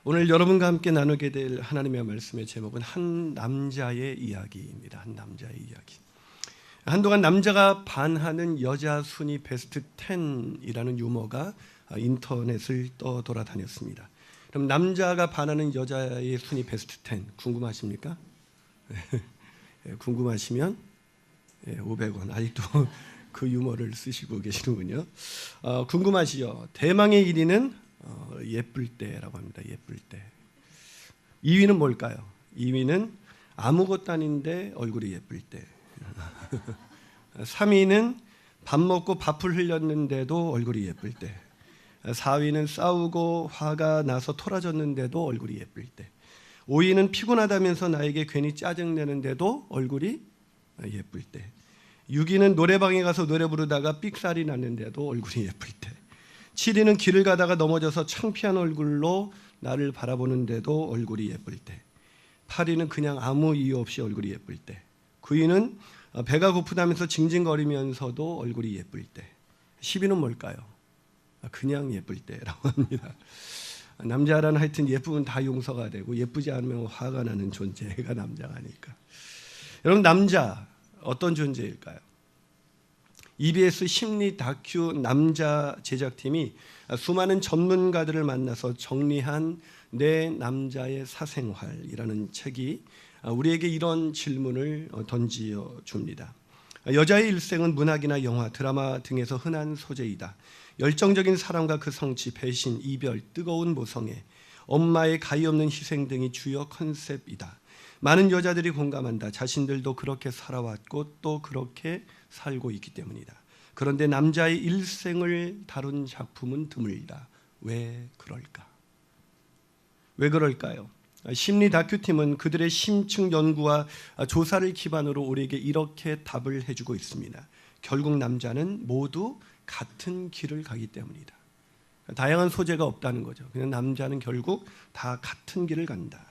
오늘 여러분과 함께 나누게 될 하나님의 말씀의 제목은 한 남자의 이야기입니다. 한 남자의 이야기. 한동안 남자가 반하는 여자 순위 베스트 10이라는 유머가 인터넷을 떠돌아다녔습니다. 그럼 남자가 반하는 여자의 순위 베스트 10 궁금하십니까? 궁금하시면 500원. 아직도 그 유머를 쓰시고 계시는군요. 궁금하시죠? 대망의 1위는 예쁠 때라고 합니다. 예쁠 때. 2위는 뭘까요? 2위는 아무것도 아닌데 얼굴이 예쁠 때. 3위는 밥 먹고 밥을 흘렸는데도 얼굴이 예쁠 때. 4위는 싸우고 화가 나서 토라졌는데도 얼굴이 예쁠 때. 5위는 피곤하다면서 나에게 괜히 짜증내는데도 얼굴이 예쁠 때. 6위는 노래방에 가서 노래 부르다가 삑살이 났는데도 얼굴이 예쁠 때. 7위는 길을 가다가 넘어져서 창피한 얼굴로 나를 바라보는데도 얼굴이 예쁠 때. 8위는 그냥 아무 이유 없이 얼굴이 예쁠 때. 9위는 배가 고프다면서 징징거리면서도 얼굴이 예쁠 때. 10위는 뭘까요? 그냥 예쁠 때라고 합니다. 남자라는 하여튼 예쁘면 다 용서가 되고 예쁘지 않으면 화가 나는 존재가 남자가 아닐까. 여러분, 남자 어떤 존재일까요? EBS 심리 다큐 남자 제작팀이 수많은 전문가들을 만나서 정리한 내 남자의 사생활이라는 책이 우리에게 이런 질문을 던지어 줍니다. 여자의 일생은 문학이나 영화, 드라마 등에서 흔한 소재이다. 열정적인 사랑과 그 성취, 배신, 이별, 뜨거운 모성애, 엄마의 가히 없는 희생 등이 주요 컨셉이다. 많은 여자들이 공감한다. 자신들도 그렇게 살아왔고 또 그렇게 살고 있기 때문이다. 그런데 남자의 일생을 다룬 작품은 드물다. 왜 그럴까? 왜 그럴까요? 심리 다큐팀은 그들의 심층 연구와 조사를 기반으로 우리에게 이렇게 답을 해주고 있습니다. 결국 남자는 모두 같은 길을 가기 때문이다. 다양한 소재가 없다는 거죠. 그냥 남자는 결국 다 같은 길을 간다.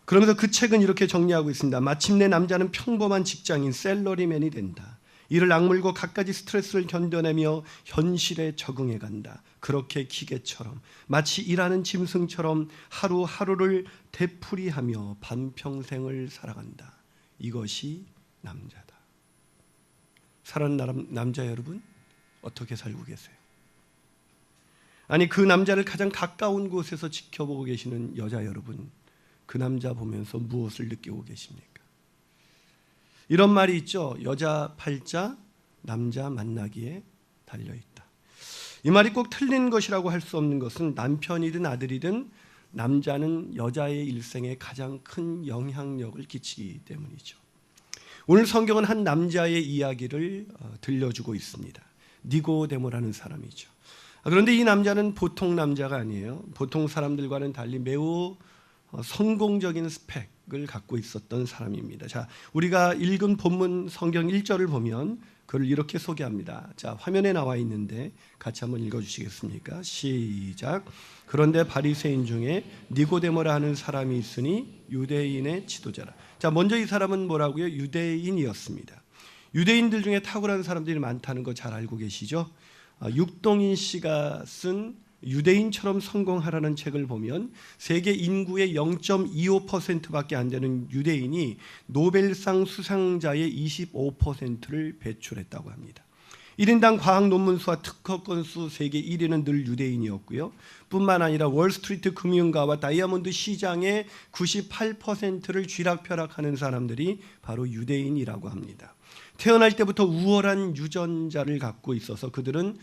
그러면서 그 책은 이렇게 정리하고 있습니다. 마침내 남자는 평범한 직장인 셀러리맨이 된다. 이를 악물고 갖가지 스트레스를 견뎌내며 현실에 적응해 간다. 그렇게 기계처럼 마치 일하는 짐승처럼 하루하루를 되풀이하며 반평생을 살아간다. 이것이 남자다. 사랑하는 남자 여러분, 어떻게 살고 계세요? 아니, 그 남자를 가장 가까운 곳에서 지켜보고 계시는 여자 여러분, 그 남자 보면서 무엇을 느끼고 계십니까? 이런 말이 있죠. 여자 팔자, 남자 만나기에 달려있다. 이 말이 꼭 틀린 것이라고 할 수 없는 것은 남편이든 아들이든 남자는 여자의 일생에 가장 큰 영향력을 끼치기 때문이죠. 오늘 성경은 한 남자의 이야기를 들려주고 있습니다. 니고데모라는 사람이죠. 그런데 이 남자는 보통 남자가 아니에요. 보통 사람들과는 달리 매우 성공적인 스펙을 갖고 있었던 사람입니다. 자, 우리가 읽은 본문 성경 1절을 보면 그를 이렇게 소개합니다. 자, 화면에 나와 있는데 같이 한번 읽어주시겠습니까? 시작. 그런데 바리새인 중에 니고데모라 하는 사람이 있으니 유대인의 지도자라. 자, 먼저 이 사람은 뭐라고요? 유대인이었습니다. 유대인들 중에 탁월한 사람들이 많다는 거 잘 알고 계시죠? 육동인 씨가 쓴 유대인처럼 성공하라는 책을 보면 세계 인구의 0.25%밖에 안 되는 유대인이 노벨상 수상자의 25%를 배출했다고 합니다. 1인당 과학 논문 수와 특허 건수 세계 1위는 늘 유대인이었고요. 뿐만 아니라 월스트리트 금융가와 다이아몬드 시장의 98%를 쥐락펴락하는 사람들이 바로 유대인이라고 합니다. 태어날 때부터 우월한 유전자를 갖고 있어서 그들은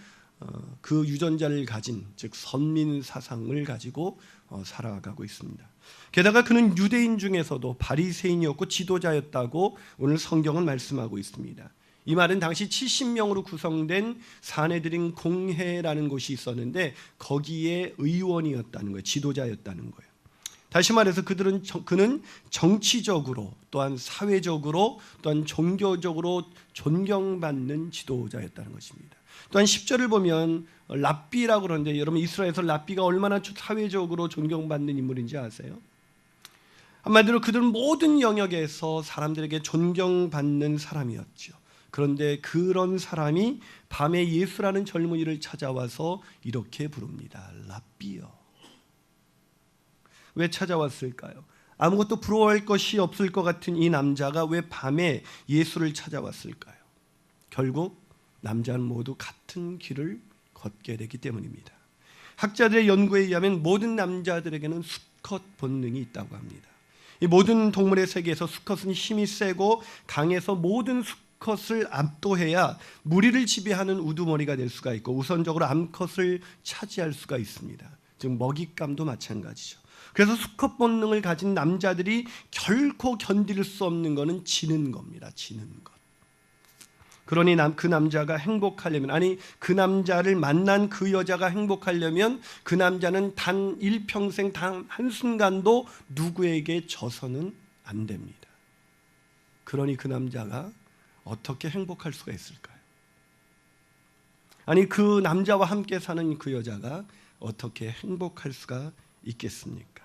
그 유전자를 가진, 즉 선민 사상을 가지고 살아가고 있습니다. 게다가 그는 유대인 중에서도 바리새인이었고 지도자였다고 오늘 성경은 말씀하고 있습니다. 이 말은 당시 70명으로 구성된 사내들인 공회라는 곳이 있었는데 거기에 의원이었다는 거예요. 지도자였다는 거예요. 다시 말해서 그는 정치적으로 또한 사회적으로 또한 종교적으로 존경받는 지도자였다는 것입니다. 또한 10절을 보면 랍비라고 그러는데 여러분, 이스라엘에서 랍비가 얼마나 사회적으로 존경받는 인물인지 아세요? 한마디로 그들은 모든 영역에서 사람들에게 존경받는 사람이었죠. 그런데 그런 사람이 밤에 예수라는 젊은이를 찾아와서 이렇게 부릅니다. 랍비여. 왜 찾아왔을까요? 아무것도 부러워할 것이 없을 것 같은 이 남자가 왜 밤에 예수를 찾아왔을까요? 결국 남자는 모두 같은 길을 걷게 되기 때문입니다. 학자들의 연구에 의하면 모든 남자들에게는 수컷 본능이 있다고 합니다. 이 모든 동물의 세계에서 수컷은 힘이 세고 강해서 모든 수컷을 압도해야 무리를 지배하는 우두머리가 될 수가 있고 우선적으로 암컷을 차지할 수가 있습니다. 즉 먹잇감도 마찬가지죠. 그래서 수컷 본능을 가진 남자들이 결코 견딜 수 없는 것은 지는 겁니다. 지는 것. 그러니 그 남자가 행복하려면, 아니 그 남자를 만난 그 여자가 행복하려면 그 남자는 단 일평생 단 한순간도 누구에게 져서는 안 됩니다. 그러니 그 남자가 어떻게 행복할 수가 있을까요? 아니 그 남자와 함께 사는 그 여자가 어떻게 행복할 수가 있겠습니까?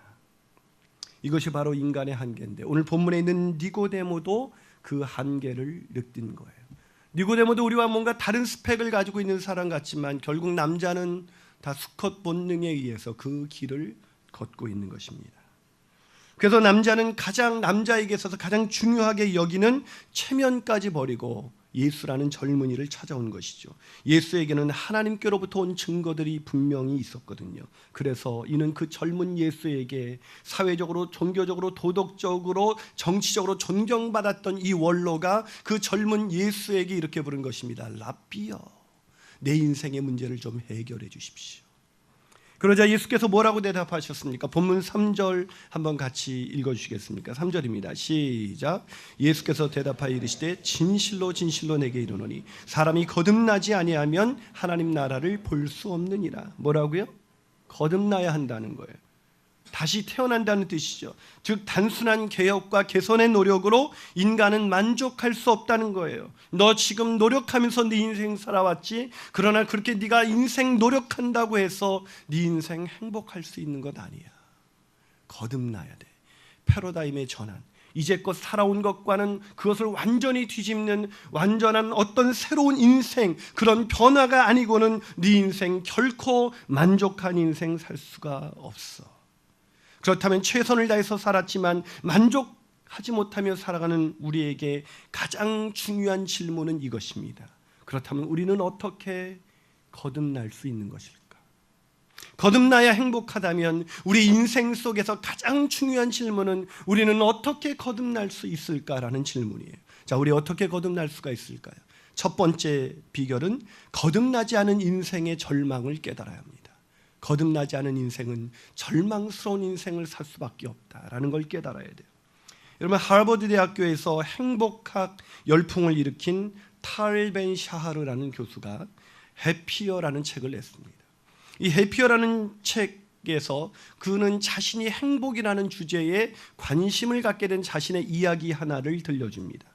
이것이 바로 인간의 한계인데 오늘 본문에 있는 니고데모도 그 한계를 느낀 거예요. 니고데모도 우리와 뭔가 다른 스펙을 가지고 있는 사람 같지만 결국 남자는 다 수컷 본능에 의해서 그 길을 걷고 있는 것입니다. 그래서 남자는 남자에게 있어서 가장 중요하게 여기는 체면까지 버리고 예수라는 젊은이를 찾아온 것이죠. 예수에게는 하나님께로부터 온 증거들이 분명히 있었거든요. 그래서 이는 그 젊은 예수에게 사회적으로, 종교적으로, 도덕적으로, 정치적으로 존경받았던 이 원로가 그 젊은 예수에게 이렇게 부른 것입니다. 라삐여, 내 인생의 문제를 좀 해결해 주십시오. 그러자 예수께서 뭐라고 대답하셨습니까? 본문 3절 한번 같이 읽어주시겠습니까? 3절입니다. 시작. 예수께서 대답하여 이르시되 진실로 진실로 내게 이르노니 사람이 거듭나지 아니하면 하나님 나라를 볼 수 없느니라. 뭐라고요? 거듭나야 한다는 거예요. 다시 태어난다는 뜻이죠. 즉 단순한 개혁과 개선의 노력으로 인간은 만족할 수 없다는 거예요. 너 지금 노력하면서 네 인생 살아왔지? 그러나 그렇게 네가 인생 노력한다고 해서 네 인생 행복할 수 있는 것 아니야. 거듭나야 돼. 패러다임의 전환. 이제껏 살아온 것과는 그것을 완전히 뒤집는 완전한 어떤 새로운 인생, 그런 변화가 아니고는 네 인생 결코 만족한 인생 살 수가 없어. 그렇다면 최선을 다해서 살았지만 만족하지 못하며 살아가는 우리에게 가장 중요한 질문은 이것입니다. 그렇다면 우리는 어떻게 거듭날 수 있는 것일까? 거듭나야 행복하다면 우리 인생 속에서 가장 중요한 질문은 우리는 어떻게 거듭날 수 있을까라는 질문이에요. 자, 우리 어떻게 거듭날 수가 있을까요? 첫 번째 비결은 거듭나지 않은 인생의 절망을 깨달아야 합니다. 거듭나지 않은 인생은 절망스러운 인생을 살 수밖에 없다라는 걸 깨달아야 돼요. 여러분, 하버드 대학교에서 행복학 열풍을 일으킨 탈 벤 샤하르라는 교수가 해피어라는 책을 냈습니다. 이 해피어라는 책에서 그는 자신이 행복이라는 주제에 관심을 갖게 된 자신의 이야기 하나를 들려줍니다.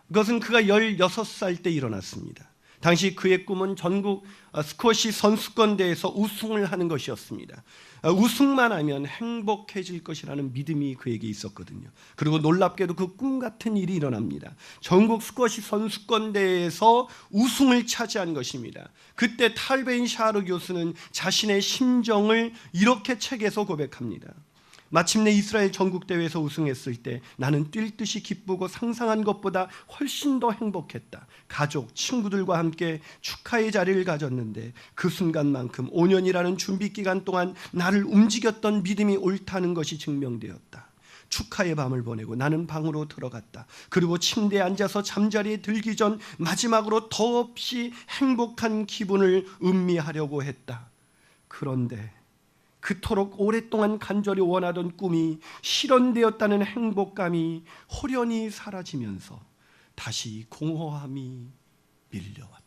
그것은 그가 16살 때 일어났습니다. 당시 그의 꿈은 전국 스쿼시 선수권대회에서 우승을 하는 것이었습니다. 우승만 하면 행복해질 것이라는 믿음이 그에게 있었거든요. 그리고 놀랍게도 그 꿈 같은 일이 일어납니다. 전국 스쿼시 선수권대회에서 우승을 차지한 것입니다. 그때 탈베인 샤르 교수는 자신의 심정을 이렇게 책에서 고백합니다. 마침내 이스라엘 전국대회에서 우승했을 때 나는 뛸 듯이 기쁘고 상상한 것보다 훨씬 더 행복했다. 가족, 친구들과 함께 축하의 자리를 가졌는데 그 순간만큼 5년이라는 준비기간 동안 나를 움직였던 믿음이 옳다는 것이 증명되었다. 축하의 밤을 보내고 나는 방으로 들어갔다. 그리고 침대에 앉아서 잠자리에 들기 전 마지막으로 더없이 행복한 기분을 음미하려고 했다. 그런데 그토록 오랫동안 간절히 원하던 꿈이 실현되었다는 행복감이 호련히 사라지면서 다시 공허함이 밀려왔다.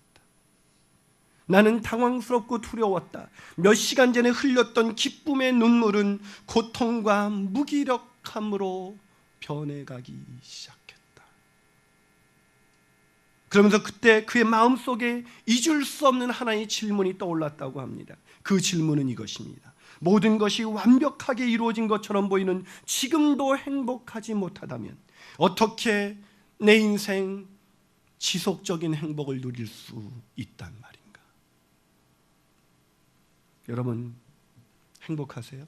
나는 당황스럽고 두려웠다. 몇 시간 전에 흘렸던 기쁨의 눈물은 고통과 무기력함으로 변해가기 시작했다. 그러면서 그때 그의 마음속에 잊을 수 없는 하나의 질문이 떠올랐다고 합니다. 그 질문은 이것입니다. 모든 것이 완벽하게 이루어진 것처럼 보이는 지금도 행복하지 못하다면 어떻게 내 인생 지속적인 행복을 누릴 수 있단 말인가? 여러분, 행복하세요?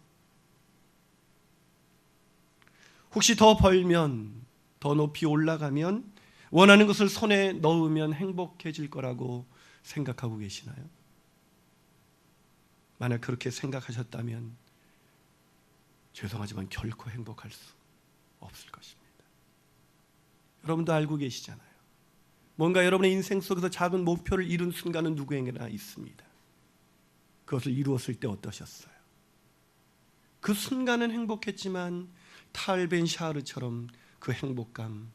혹시 더 벌면, 더 높이 올라가면, 원하는 것을 손에 넣으면 행복해질 거라고 생각하고 계시나요? 만약 그렇게 생각하셨다면 죄송하지만 결코 행복할 수 없을 것입니다. 여러분도 알고 계시잖아요. 뭔가 여러분의 인생 속에서 작은 목표를 이룬 순간은 누구에게나 있습니다. 그것을 이루었을 때 어떠셨어요? 그 순간은 행복했지만 탈 벤 샤르처럼 그 행복감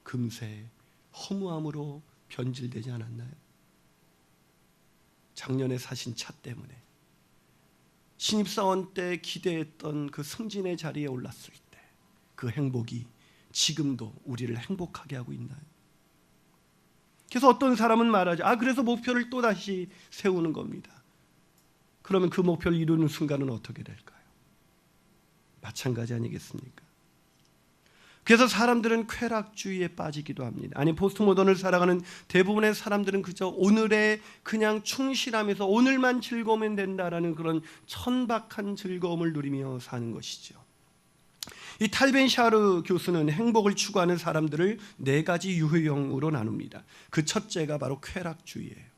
금세 허무함으로 변질되지 않았나요? 작년에 사신 차 때문에, 신입사원 때 기대했던 그 승진의 자리에 올랐을 때 그 행복이 지금도 우리를 행복하게 하고 있나요? 그래서 어떤 사람은 말하죠. 그래서 목표를 또다시 세우는 겁니다. 그러면 그 목표를 이루는 순간은 어떻게 될까요? 마찬가지 아니겠습니까? 그래서 사람들은 쾌락주의에 빠지기도 합니다. 아니, 포스트모던을 살아가는 대부분의 사람들은 그저 오늘에 그냥 충실하면서 오늘만 즐거우면 된다라는 그런 천박한 즐거움을 누리며 사는 것이죠. 이 탈 벤 샤르 교수는 행복을 추구하는 사람들을 4가지 유형으로 나눕니다. 그 첫째가 바로 쾌락주의예요.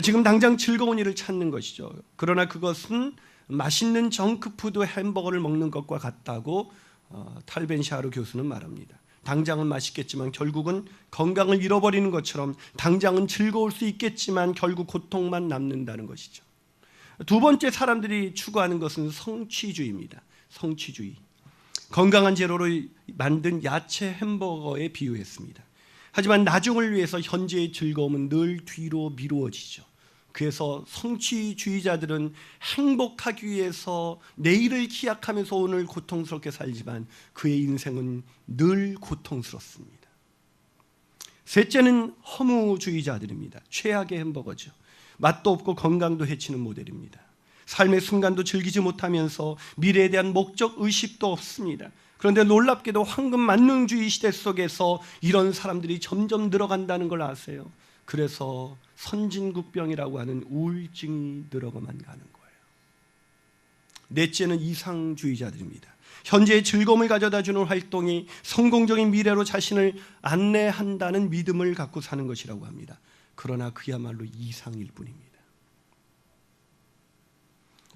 지금 당장 즐거운 일을 찾는 것이죠. 그러나 그것은 맛있는 정크푸드 햄버거를 먹는 것과 같다고 탈 벤 샤르 교수는 말합니다. 당장은 맛있겠지만 결국은 건강을 잃어버리는 것처럼 당장은 즐거울 수 있겠지만 결국 고통만 남는다는 것이죠. 두 번째 사람들이 추구하는 것은 성취주의입니다. 성취주의. 건강한 재료로 만든 야채 햄버거에 비유했습니다. 하지만 나중을 위해서 현재의 즐거움은 늘 뒤로 미루어지죠. 그래서 성취주의자들은 행복하기 위해서 내일을 기약하면서 오늘 고통스럽게 살지만 그의 인생은 늘 고통스럽습니다. 셋째는 허무주의자들입니다. 최악의 햄버거죠. 맛도 없고 건강도 해치는 모델입니다. 삶의 순간도 즐기지 못하면서 미래에 대한 목적 의식도 없습니다. 그런데 놀랍게도 황금 만능주의 시대 속에서 이런 사람들이 점점 늘어간다는 걸 아세요? 그래서 선진국병이라고 하는 우울증이 늘어가만 가는 거예요. 넷째는 이상주의자들입니다. 현재의 즐거움을 가져다주는 활동이 성공적인 미래로 자신을 안내한다는 믿음을 갖고 사는 것이라고 합니다. 그러나 그야말로 이상일 뿐입니다.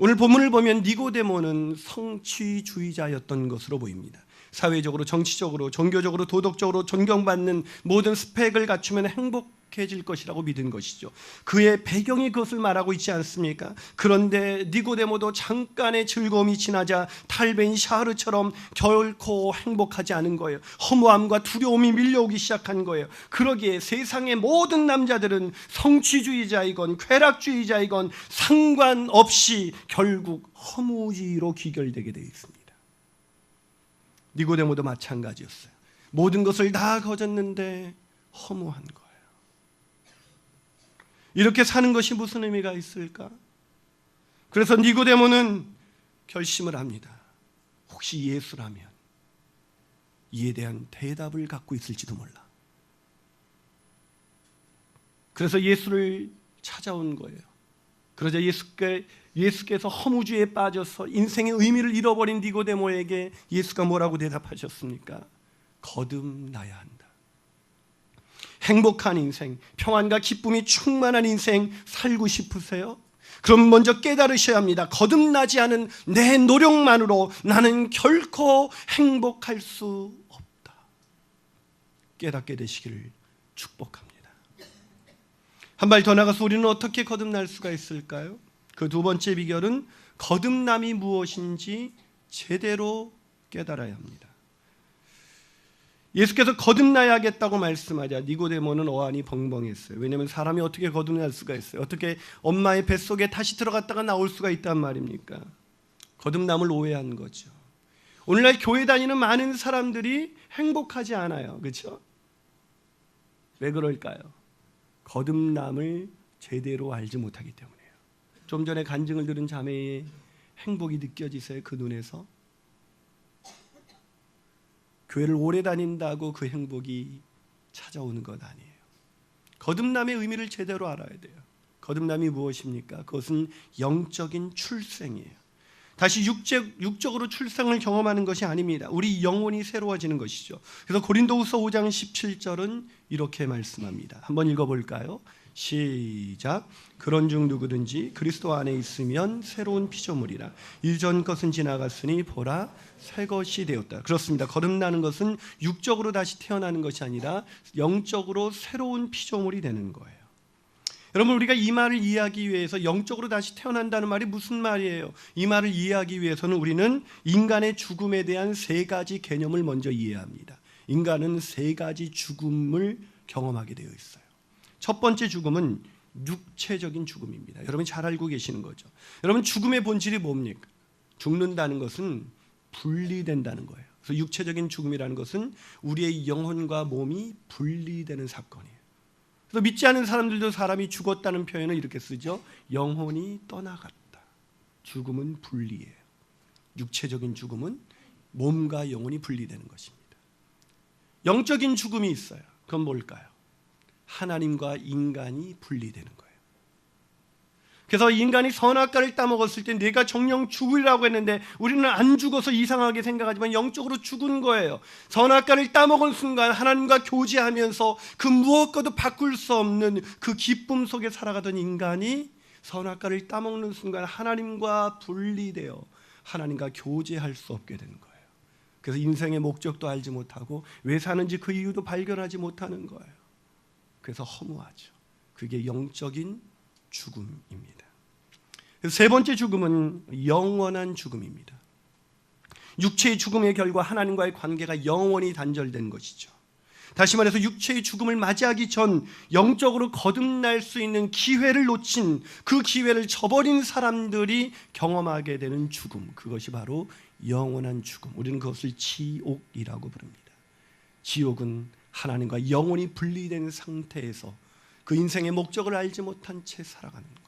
오늘 본문을 보면 니고데모는 성취주의자였던 것으로 보입니다. 사회적으로, 정치적으로, 종교적으로, 도덕적으로 존경받는 모든 스펙을 갖추면 행복해질 것이라고 믿은 것이죠. 그의 배경이 그것을 말하고 있지 않습니까? 그런데 니고데모도 잠깐의 즐거움이 지나자 탈 벤 샤르처럼 결코 행복하지 않은 거예요. 허무함과 두려움이 밀려오기 시작한 거예요. 그러기에 세상의 모든 남자들은 성취주의자이건 쾌락주의자이건 상관없이 결국 허무주의로 귀결되게 되어 있습니다. 니고데모도 마찬가지였어요. 모든 것을 다 거졌는데 허무한 거예요. 이렇게 사는 것이 무슨 의미가 있을까? 그래서 니고데모는 결심을 합니다. 혹시 예수라면 이에 대한 대답을 갖고 있을지도 몰라. 그래서 예수를 찾아온 거예요. 그러자 예수께서 허무주의에 빠져서 인생의 의미를 잃어버린 니고데모에게 예수가 뭐라고 대답하셨습니까? 거듭나야 한다. 행복한 인생, 평안과 기쁨이 충만한 인생 살고 싶으세요? 그럼 먼저 깨달으셔야 합니다. 거듭나지 않은 내 노력만으로 나는 결코 행복할 수 없다. 깨닫게 되시기를 축복합니다. 한 발 더 나가서 우리는 어떻게 거듭날 수가 있을까요? 그 두 번째 비결은 거듭남이 무엇인지 제대로 깨달아야 합니다. 예수께서 거듭나야겠다고 말씀하자 니고데모는 어안이 벙벙했어요. 왜냐하면 사람이 어떻게 거듭날 수가 있어요? 어떻게 엄마의 뱃속에 다시 들어갔다가 나올 수가 있단 말입니까? 거듭남을 오해한 거죠. 오늘날 교회 다니는 많은 사람들이 행복하지 않아요. 그렇죠? 왜 그럴까요? 거듭남을 제대로 알지 못하기 때문이에요. 좀 전에 간증을 들은 자매의 행복이 느껴지세요? 그 눈에서? 교회를 오래 다닌다고 그 행복이 찾아오는 것 아니에요. 거듭남의 의미를 제대로 알아야 돼요. 거듭남이 무엇입니까? 그것은 영적인 출생이에요. 다시 육적으로 출생을 경험하는 것이 아닙니다. 우리 영혼이 새로워지는 것이죠. 그래서 고린도후서 5장 17절은 이렇게 말씀합니다. 한번 읽어볼까요? 시작. 그런 중 누구든지 그리스도 안에 있으면 새로운 피조물이라. 이전 것은 지나갔으니 보라 새 것이 되었다. 그렇습니다. 거듭나는 것은 육적으로 다시 태어나는 것이 아니라 영적으로 새로운 피조물이 되는 거예요. 여러분, 우리가 이 말을 이해하기 위해서 영적으로 다시 태어난다는 말이 무슨 말이에요? 이 말을 이해하기 위해서는 우리는 인간의 죽음에 대한 세 가지 개념을 먼저 이해합니다. 인간은 세 가지 죽음을 경험하게 되어 있어요. 첫 번째 죽음은 육체적인 죽음입니다. 여러분 잘 알고 계시는 거죠. 여러분, 죽음의 본질이 뭡니까? 죽는다는 것은 분리된다는 거예요. 그래서 육체적인 죽음이라는 것은 우리의 영혼과 몸이 분리되는 사건이에요. 그래서 믿지 않는 사람들도 사람이 죽었다는 표현을 이렇게 쓰죠. 영혼이 떠나갔다. 죽음은 분리예요. 육체적인 죽음은 몸과 영혼이 분리되는 것입니다. 영적인 죽음이 있어요. 그건 뭘까요? 하나님과 인간이 분리되는 거예요. 그래서 인간이 선악과를 따먹었을 때 내가 정령 죽으리라고 했는데 우리는 안 죽어서 이상하게 생각하지만 영적으로 죽은 거예요. 선악과를 따먹은 순간 하나님과 교제하면서 그 무엇과도 바꿀 수 없는 그 기쁨 속에 살아가던 인간이 선악과를 따먹는 순간 하나님과 분리되어 하나님과 교제할 수 없게 되는 거예요. 그래서 인생의 목적도 알지 못하고 왜 사는지 그 이유도 발견하지 못하는 거예요. 그래서 허무하죠. 그게 영적인 죽음입니다. 세 번째 죽음은 영원한 죽음입니다. 육체의 죽음의 결과 하나님과의 관계가 영원히 단절된 것이죠. 다시 말해서 육체의 죽음을 맞이하기 전 영적으로 거듭날 수 있는 기회를 놓친, 그 기회를 저버린 사람들이 경험하게 되는 죽음, 그것이 바로 영원한 죽음. 우리는 그것을 지옥이라고 부릅니다. 지옥은 하나님과 영원히 분리된 상태에서 그 인생의 목적을 알지 못한 채 살아가는 거예요.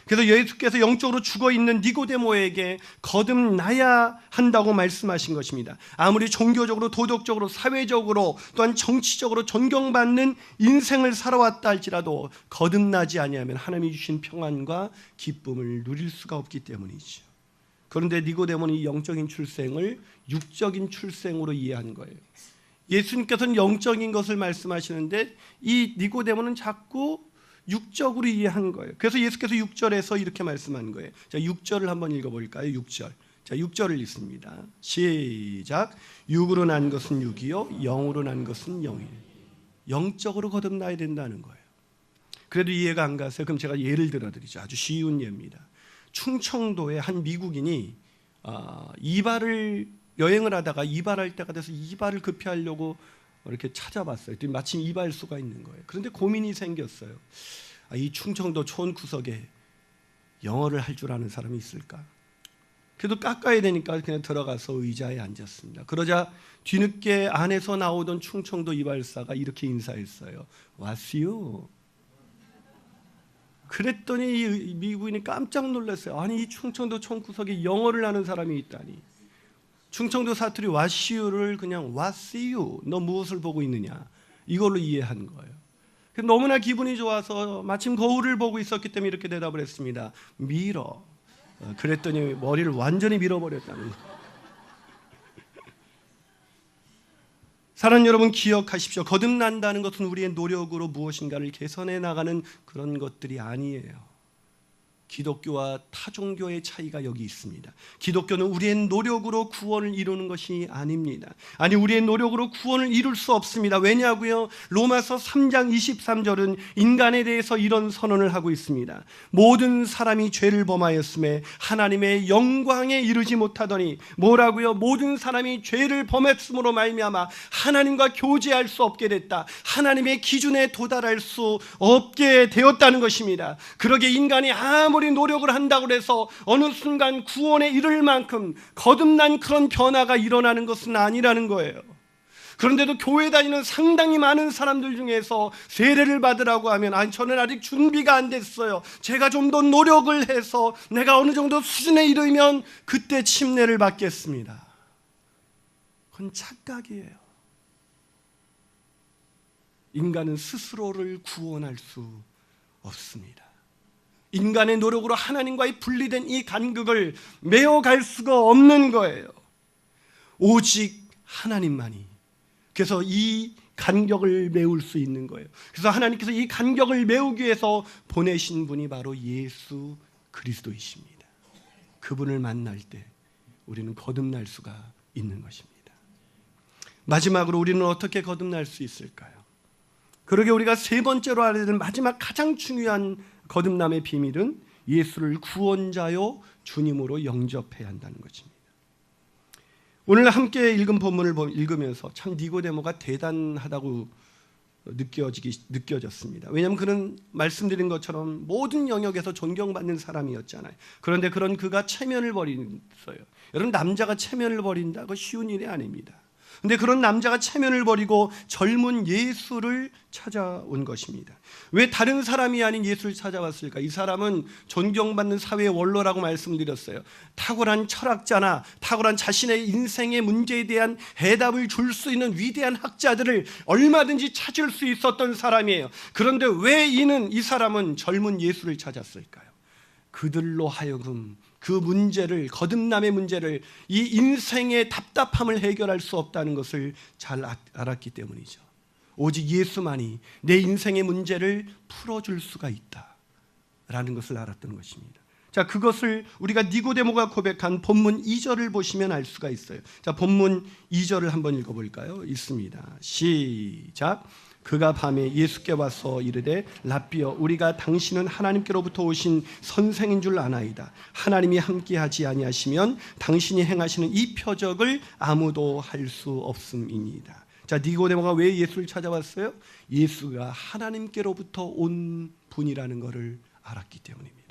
그래서 예수께서 영적으로 죽어있는 니고데모에게 거듭나야 한다고 말씀하신 것입니다. 아무리 종교적으로, 도덕적으로, 사회적으로, 또한 정치적으로 존경받는 인생을 살아왔다 할지라도 거듭나지 아니하면 하나님이 주신 평안과 기쁨을 누릴 수가 없기 때문이죠. 그런데 니고데모는 이 영적인 출생을 육적인 출생으로 이해한 거예요. 예수님께서는 영적인 것을 말씀하시는데 이 니고데모는 자꾸 육적으로 이해한 거예요. 그래서 예수께서 6절에서 이렇게 말씀한 거예요. 자, 6절을 한번 읽어볼까요? 6절. 자, 6절을 읽습니다. 시작. 육으로 난 것은 육이요 영으로 난 것은 영이에요. 영적으로 거듭나야 된다는 거예요. 그래도 이해가 안 가세요? 그럼 제가 예를 들어드리죠. 아주 쉬운 예입니다. 충청도에 한 미국인이 이발을 여행을 하다가 이발할 때가 돼서 이발을 급히 하려고 이렇게 찾아봤어요. 마침 이발소가 있는 거예요. 그런데 고민이 생겼어요. 이 충청도 촌구석에 영어를 할 줄 아는 사람이 있을까? 그래도 깎아야 되니까 그냥 들어가서 의자에 앉았습니다. 그러자 뒤늦게 안에서 나오던 충청도 이발사가 이렇게 인사했어요. 왔어요. 그랬더니 이 미국인이 깜짝 놀랐어요. 아니, 이 충청도 촌구석에 영어를 하는 사람이 있다니. 충청도 사투리 와시유를 그냥 와시유, 너 무엇을 보고 있느냐, 이걸로 이해한 거예요. 너무나 기분이 좋아서 마침 거울을 보고 있었기 때문에 이렇게 대답을 했습니다. 밀어. 그랬더니 머리를 완전히 밀어버렸다는 거예요. 사랑하는 여러분, 기억하십시오. 거듭난다는 것은 우리의 노력으로 무엇인가를 개선해 나가는 그런 것들이 아니에요. 기독교와 타종교의 차이가 여기 있습니다. 기독교는 우리의 노력으로 구원을 이루는 것이 아닙니다. 아니, 우리의 노력으로 구원을 이룰 수 없습니다. 왜냐고요? 로마서 3장 23절은 인간에 대해서 이런 선언을 하고 있습니다. 모든 사람이 죄를 범하였음에 하나님의 영광에 이르지 못하더니, 뭐라고요? 모든 사람이 죄를 범했음으로 말미암아 하나님과 교제할 수 없게 됐다. 하나님의 기준에 도달할 수 없게 되었다는 것입니다. 그러게 인간이 아무리 노력을 한다고 해서 어느 순간 구원에 이를 만큼 거듭난 그런 변화가 일어나는 것은 아니라는 거예요. 그런데도 교회 다니는 상당히 많은 사람들 중에서 세례를 받으라고 하면, 아니, 저는 아직 준비가 안 됐어요. 제가 좀 더 노력을 해서 내가 어느 정도 수준에 이르면 그때 침례를 받겠습니다. 그건 착각이에요. 인간은 스스로를 구원할 수 없습니다. 인간의 노력으로 하나님과의 분리된 이 간극을 메어갈 수가 없는 거예요. 오직 하나님만이. 그래서 이 간격을 메울 수 있는 거예요. 그래서 하나님께서 이 간격을 메우기 위해서 보내신 분이 바로 예수 그리스도이십니다. 그분을 만날 때 우리는 거듭날 수가 있는 것입니다. 마지막으로 우리는 어떻게 거듭날 수 있을까요? 그러게 우리가 세 번째로 알아야 되는 마지막 가장 중요한 거듭남의 비밀은 예수를 구원자요 주님으로 영접해야 한다는 것입니다. 오늘 함께 읽은 본문을 읽으면서 참 니고데모가 대단하다고 느껴졌습니다. 왜냐하면 그는 말씀드린 것처럼 모든 영역에서 존경받는 사람이었잖아요. 그런데 그런 그가 체면을 버렸어요. 여러분, 남자가 체면을 버린다고 쉬운 일이 아닙니다. 근데 그런 남자가 체면을 버리고 젊은 예수를 찾아온 것입니다. 왜 다른 사람이 아닌 예수를 찾아왔을까? 이 사람은 존경받는 사회의 원로라고 말씀드렸어요. 탁월한 철학자나 탁월한 자신의 인생의 문제에 대한 해답을 줄 수 있는 위대한 학자들을 얼마든지 찾을 수 있었던 사람이에요. 그런데 왜 이 사람은 젊은 예수를 찾았을까요? 그들로 하여금 그 문제를, 거듭남의 문제를, 이 인생의 답답함을 해결할 수 없다는 것을 잘 알았기 때문이죠. 오직 예수만이 내 인생의 문제를 풀어줄 수가 있다라는 것을 알았던 것입니다. 자, 그것을 우리가 니고데모가 고백한 본문 2절을 보시면 알 수가 있어요. 자, 본문 2절을 한번 읽어볼까요? 있습니다. 시작. 그가 밤에 예수께 와서 이르되 랍비여, 우리가 당신은 하나님께로부터 오신 선생인 줄 아나이다. 하나님이 함께하지 아니하시면 당신이 행하시는 이 표적을 아무도 할 수 없음이니이다. 자, 니고데모가 왜 예수를 찾아왔어요? 예수가 하나님께로부터 온 분이라는 것을 알았기 때문입니다.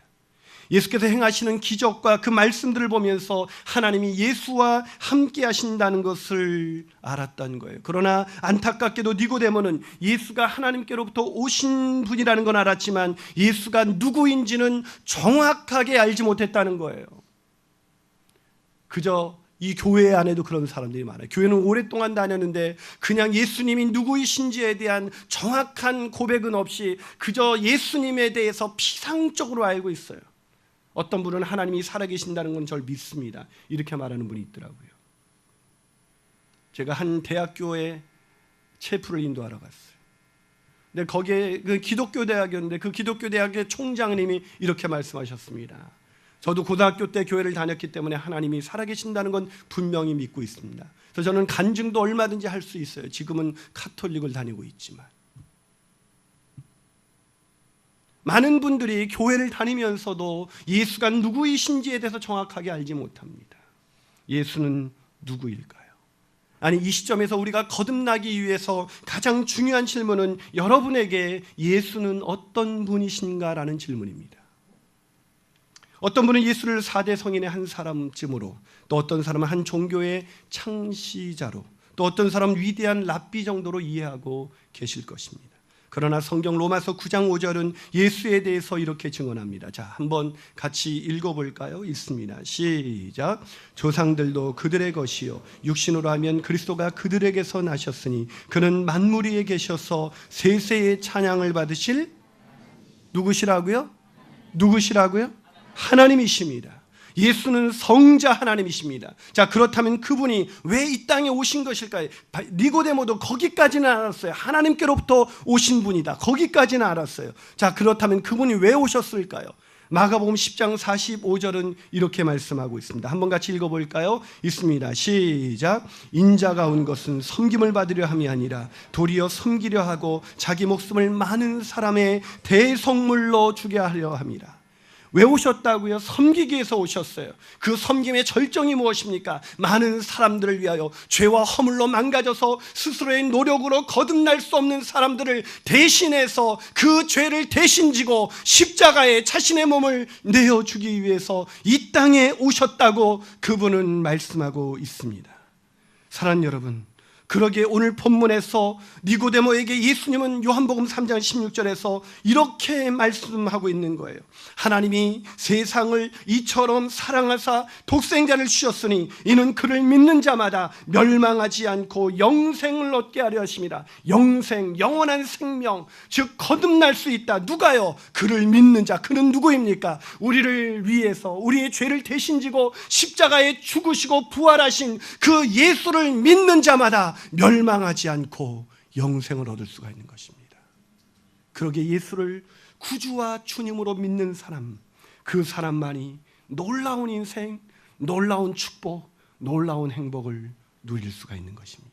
예수께서 행하시는 기적과 그 말씀들을 보면서 하나님이 예수와 함께 하신다는 것을 알았다는 거예요. 그러나 안타깝게도 니고데모는 예수가 하나님께로부터 오신 분이라는 건 알았지만 예수가 누구인지는 정확하게 알지 못했다는 거예요. 그저 이 교회 안에도 그런 사람들이 많아요. 교회는 오랫동안 다녔는데 그냥 예수님이 누구이신지에 대한 정확한 고백은 없이 그저 예수님에 대해서 피상적으로 알고 있어요. 어떤 분은 하나님이 살아계신다는 건 절 믿습니다, 이렇게 말하는 분이 있더라고요. 제가 한 대학교에 체프를 인도하러 갔어요. 근데 거기에 그 기독교 대학이었는데 그 기독교 대학의 총장님이 이렇게 말씀하셨습니다. 저도 고등학교 때 교회를 다녔기 때문에 하나님이 살아계신다는 건 분명히 믿고 있습니다. 그래서 저는 간증도 얼마든지 할 수 있어요. 지금은 카톨릭을 다니고 있지만. 많은 분들이 교회를 다니면서도 예수가 누구이신지에 대해서 정확하게 알지 못합니다. 예수는 누구일까요? 아니, 이 시점에서 우리가 거듭나기 위해서 가장 중요한 질문은 여러분에게 예수는 어떤 분이신가라는 질문입니다. 어떤 분은 예수를 4대 성인의 한 사람쯤으로, 또 어떤 사람은 한 종교의 창시자로, 또 어떤 사람은 위대한 랍비 정도로 이해하고 계실 것입니다. 그러나 성경 로마서 9장 5절은 예수에 대해서 이렇게 증언합니다. 자, 한번 같이 읽어볼까요? 있습니다. 시작. 조상들도 그들의 것이요 육신으로 하면 그리스도가 그들에게서 나셨으니 그는 만물 위에 계셔서 세세의 찬양을 받으실 누구시라고요? 누구시라고요? 하나님이십니다. 예수는 성자 하나님이십니다. 자, 그렇다면 그분이 왜 이 땅에 오신 것일까요? 니고데모도 거기까지는 알았어요. 하나님께로부터 오신 분이다, 거기까지는 알았어요. 자, 그렇다면 그분이 왜 오셨을까요? 마가복음 10장 45절은 이렇게 말씀하고 있습니다. 한번 같이 읽어볼까요? 있습니다. 시작. 인자가 온 것은 섬김을 받으려 함이 아니라 도리어 섬기려 하고 자기 목숨을 많은 사람의 대속물로 주게 하려 함이라. 왜 오셨다고요? 섬기기 위해서 오셨어요. 그 섬김의 절정이 무엇입니까? 많은 사람들을 위하여 죄와 허물로 망가져서 스스로의 노력으로 거듭날 수 없는 사람들을 대신해서 그 죄를 대신 지고 십자가에 자신의 몸을 내어주기 위해서 이 땅에 오셨다고 그분은 말씀하고 있습니다. 사랑하는 여러분, 그러기에 오늘 본문에서 니고데모에게 예수님은 요한복음 3장 16절에서 이렇게 말씀하고 있는 거예요. 하나님이 세상을 이처럼 사랑하사 독생자를 주셨으니 이는 그를 믿는 자마다 멸망하지 않고 영생을 얻게 하려 하심이라. 영생, 영원한 생명, 즉 거듭날 수 있다. 누가요? 그를 믿는 자. 그는 누구입니까? 우리를 위해서 우리의 죄를 대신 지고 십자가에 죽으시고 부활하신 그 예수를 믿는 자마다 멸망하지 않고 영생을 얻을 수가 있는 것입니다. 그러기에 예수를 구주와 주님으로 믿는 사람, 그 사람만이 놀라운 인생, 놀라운 축복, 놀라운 행복을 누릴 수가 있는 것입니다.